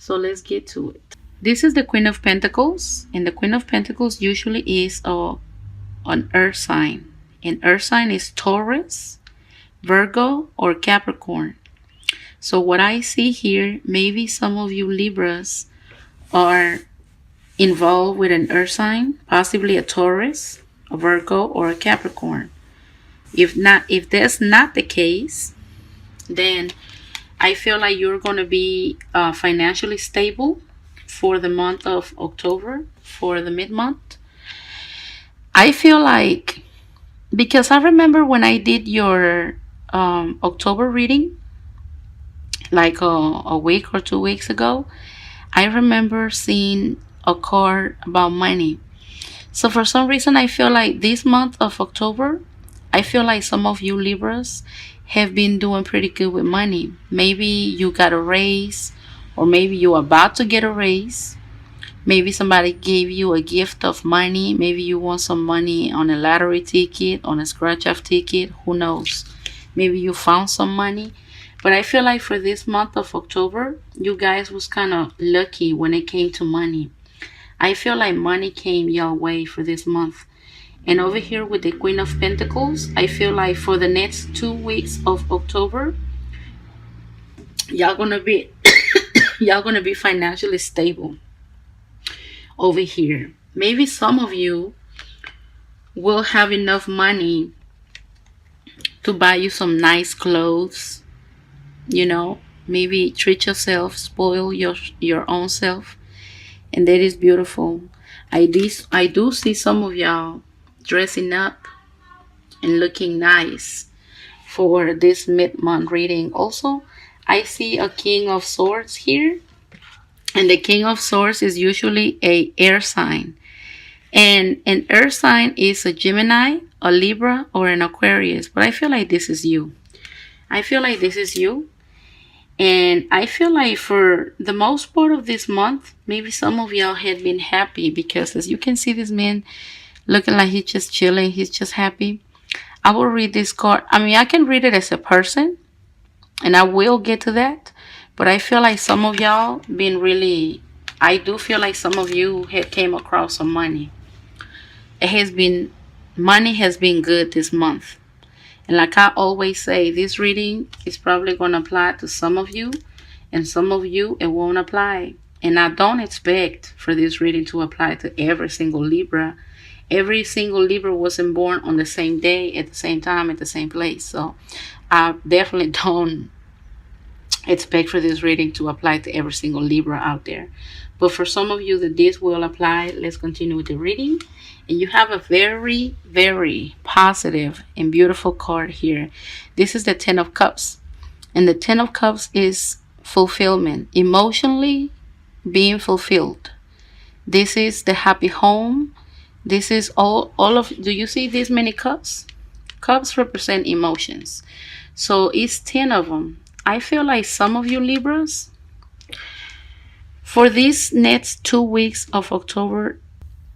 So let's get to it. This is the Queen of Pentacles, and the Queen of Pentacles usually is an earth sign. And earth sign is Taurus, Virgo, or Capricorn. So what I see here, maybe some of you Libras are involved with an earth sign, possibly a Taurus, a Virgo, or a Capricorn. If that's not the case, then I feel like you're going to be financially stable for the month of October, for the mid-month. I feel like, because I remember when I did your October reading, like a week or 2 weeks ago, I remember seeing a card about money. So for some reason, I feel like this month of October, I feel like some of you Libras have been doing pretty good with money. Maybe you got a raise, or maybe you're about to get a raise. Maybe somebody gave you a gift of money. Maybe you won some money on a lottery ticket, on a scratch-off ticket. Who knows? Maybe you found some money. But I feel like for this month of October, you guys was kind of lucky when it came to money. I feel like money came your way for this month. And over here with the Queen of Pentacles, I feel like for the next 2 weeks of October, y'all gonna be y'all gonna be financially stable over here. Maybe some of you will have enough money to buy you some nice clothes. Maybe treat yourself, spoil your own self, and that is beautiful. I do see some of y'all dressing up and looking nice for this mid-month reading. Also, I see a King of Swords here, and the King of Swords is usually a air sign, and an air sign is a Gemini, a Libra, or an Aquarius. But I feel like this is you. And I feel like for the most part of this month, maybe some of y'all had been happy, because as you can see, this man looking like he's just chilling, he's just happy. I will read this card. I mean, I can read it as a person, and I will get to that. But I feel like some of y'all I do feel like some of you had came across some money. Money has been good this month. And like I always say, this reading is probably going to apply to some of you, and some of you it won't apply. And I don't expect for this reading to apply to every single Libra. Every single Libra wasn't born on the same day, at the same time, at the same place. So I definitely don't expect for this reading to apply to every single Libra out there. But for some of you that this will apply, let's continue with the reading. And you have a very, very positive and beautiful card here. This is the Ten of Cups. And the Ten of Cups is fulfillment, emotionally being fulfilled. This is the happy home. This is all of, do you see these many cups? Cups represent emotions. So it's 10 of them. I feel like some of you Libras, for these next 2 weeks of October,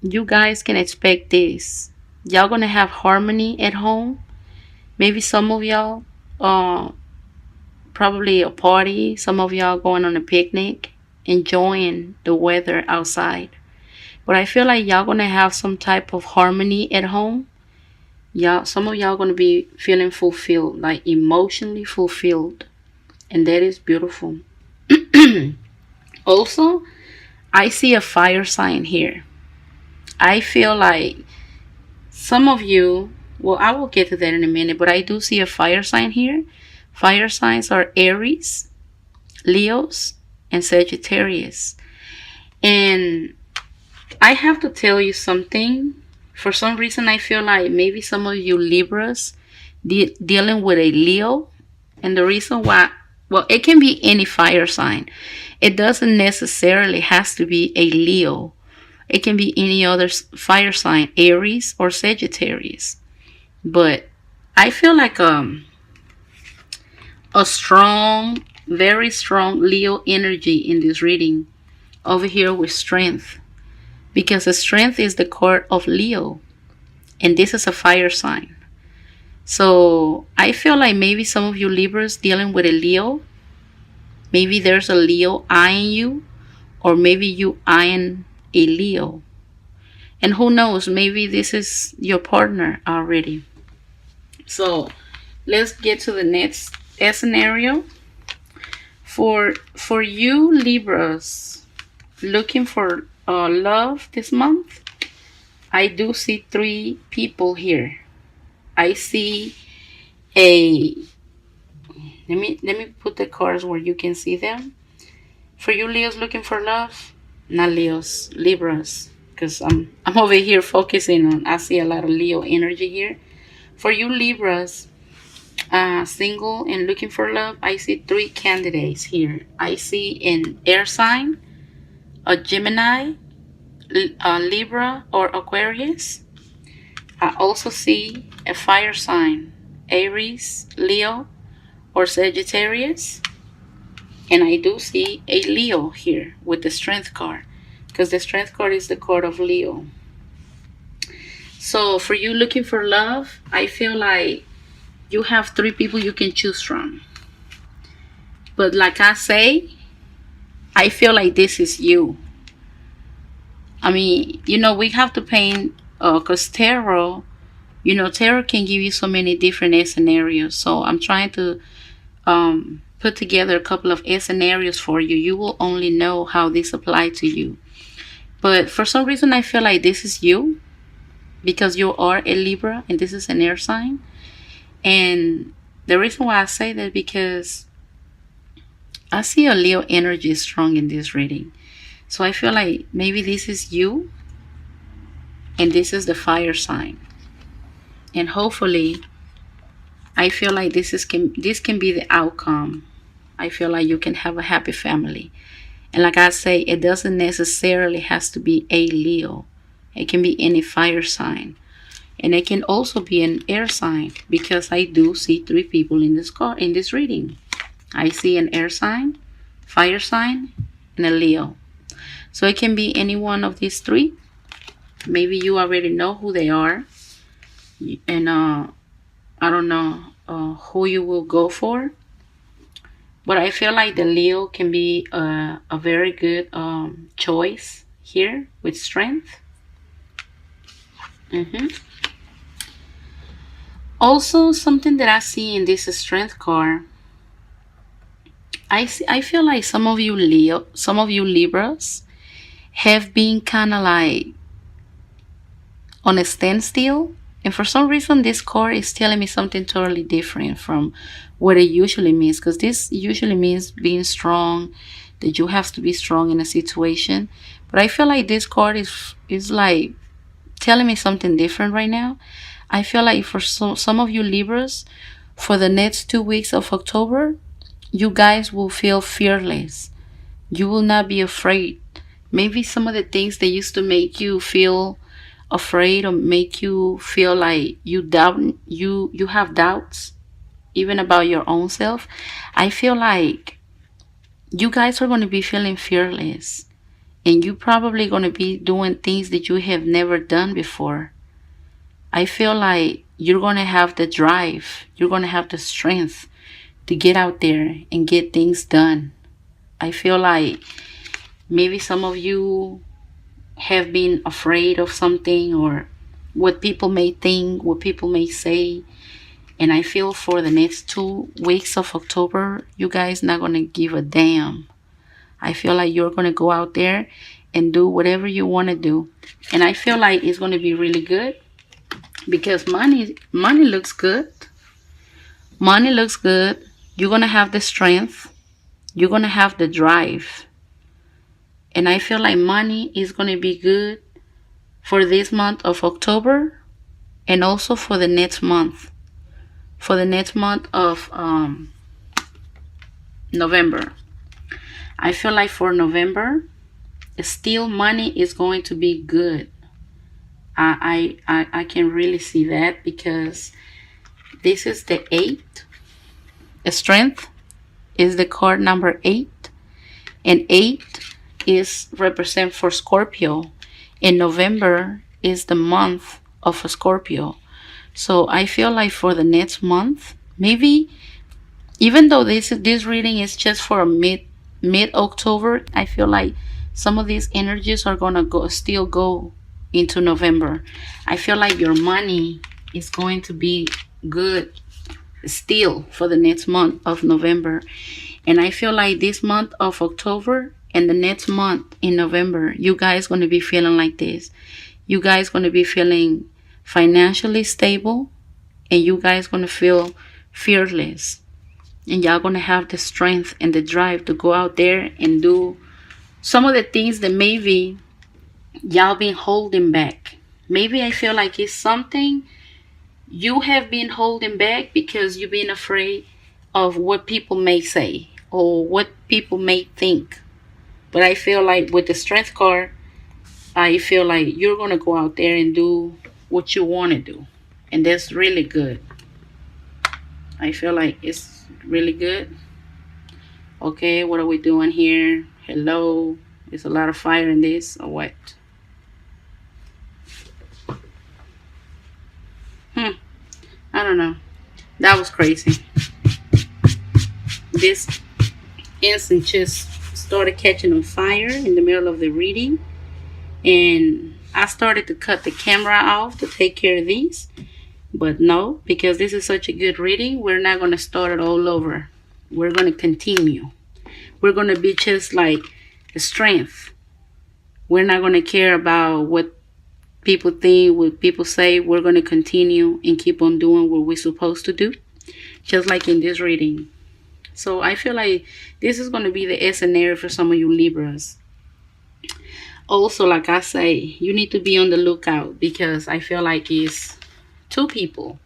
you guys can expect this. Y'all gonna have harmony at home. Maybe some of y'all probably a party. Some of y'all going on a picnic, enjoying the weather outside. But I feel like y'all gonna have some type of harmony at home. Some of y'all gonna be feeling fulfilled, like emotionally fulfilled, and that is beautiful. Also, I see a fire sign here. I feel like some of you, well, I will get to that in a minute, but I do see a fire sign here. Fire signs are Aries, Leos, and Sagittarius. And I have to tell you something. For some reason, I feel like maybe some of you Libras dealing with a Leo. And the reason why, well, it can be any fire sign. It doesn't necessarily has to be a Leo. It can be any other fire sign, Aries or Sagittarius. But I feel like a strong, very strong Leo energy in this reading over here with strength. Because the strength is the card of Leo. And this is a fire sign. So I feel like maybe some of you Libras dealing with a Leo. Maybe there's a Leo eyeing you. or maybe you eyeing a Leo. And who knows, maybe this is your partner already. So let's get to the next scenario. For you Libras looking for love this month, I do see three people here. I see a let me put the cards where you can see them. For you Leos looking for love, not Leos, Libras, because I'm over here focusing on. I see a lot of Leo energy here. For you Libras, single and looking for love, I see three candidates here. I see an air sign, a Gemini, a Libra, or Aquarius. I also see a fire sign, Aries, Leo, or Sagittarius. And I do see a Leo here with the Strength card, because the Strength card is the card of Leo. So for you looking for love, I feel like you have three people you can choose from. But like I say, I feel like this is you. I mean, we have to paint, because tarot, tarot can give you so many different scenarios. So I'm trying to put together a couple of scenarios for you. You will only know how this applies to you. But for some reason, I feel like this is you, because you are a Libra and this is an air sign. And the reason why I say that, because I see a Leo energy strong in this reading. So I feel like maybe this is you and this is the fire sign. And hopefully, I feel like this can be the outcome. I feel like you can have a happy family. And like I say, it doesn't necessarily has to be a Leo. It can be any fire sign. And it can also be an air sign, because I do see three people in this reading. I see an air sign, fire sign, and a Leo. So it can be any one of these three. Maybe you already know who they are. And I don't know who you will go for. But I feel like the Leo can be a very good choice here with strength. Also, something that I see in this strength card, I feel like some of you Libras have been kind of like on a standstill. And for some reason, this card is telling me something totally different from what it usually means. Because this usually means being strong, that you have to be strong in a situation. But I feel like this card is like telling me something different right now. I feel like for some of you Libras, for the next 2 weeks of October, you guys will feel fearless. You will not be afraid. Maybe some of the things that used to make you feel afraid or make you feel like you have doubts even about your own self, I feel like you guys are going to be feeling fearless, and you probably going to be doing things that you have never done before. I feel like you're going to have the drive, you're going to have the strength to get out there and get things done. I feel like maybe some of you have been afraid of something, or what people may think, what people may say. And I feel for the next 2 weeks of October, you guys not going to give a damn. I feel like you're going to go out there and do whatever you want to do. And I feel like it's going to be really good, because money looks good. Money looks good. You're going to have the strength. You're going to have the drive. And I feel like money is going to be good for this month of October, and also for the next month. For the next month of November. I feel like for November, still money is going to be good. I can really see that, because this is the 8. Strength is the card number 8. And 8 is represent for Scorpio. And November is the month of a Scorpio. So I feel like for the next month, maybe even though this reading is just for mid October, I feel like Some of these energies are gonna go into November. I feel like your money is going to be good still for the next month of November. And I feel like this month of October and the next month in November, you guys gonna be feeling like this. You guys gonna be feeling financially stable, and you guys gonna feel fearless, and y'all gonna have the strength and the drive to go out there and do some of the things that maybe y'all been holding back. Maybe I feel like it's something you have been holding back because you've been afraid of what people may say or what people may think. But I feel like with the strength card, I feel like you're going to go out there and do what you want to do. And that's really good. I feel like it's really good. Okay, what are we doing here? Hello. There's a lot of fire in this, or what? I don't know. That was crazy. This incense just started catching on fire in the middle of the reading. And I started to cut the camera off to take care of these. But no, because this is such a good reading, we're not going to start it all over. We're going to continue. We're going to be just like the strength. We're not going to care about what people think, what people say. We're going to continue and keep on doing what we're supposed to do, just like in this reading. So I feel like this is going to be the scenario for some of you Libras. Also, like I say, you need to be on the lookout, because I feel like it's two people.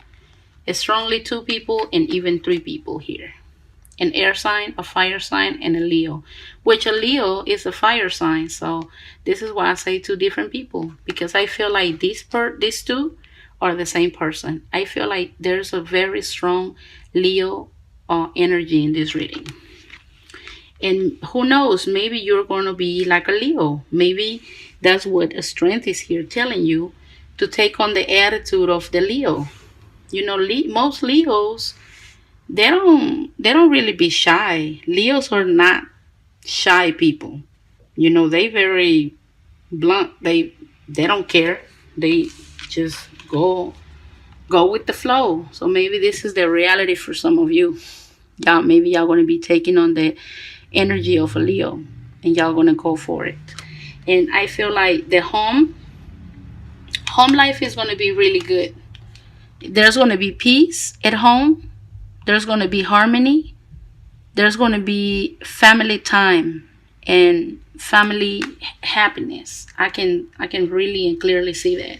It's strongly two people and even three people here. An air sign, a fire sign, and a Leo. Which a Leo is a fire sign. So this is why I say two different people. Because I feel like these two are the same person. I feel like there's a very strong Leo energy in this reading. And who knows, maybe you're going to be like a Leo. Maybe that's what a strength is here telling you, to take on the attitude of the Leo. You know, most Leos, they don't really be shy. Leos are not shy people. You know, they very blunt. They don't care. They just go with the flow. So maybe this is the reality for some of you. Maybe y'all going to be taking on the energy of a Leo, and y'all going to go for it. And I feel like the home life is going to be really good. There's going to be peace at home. There's going to be harmony. There's going to be family time and family happiness. I can really and clearly see that.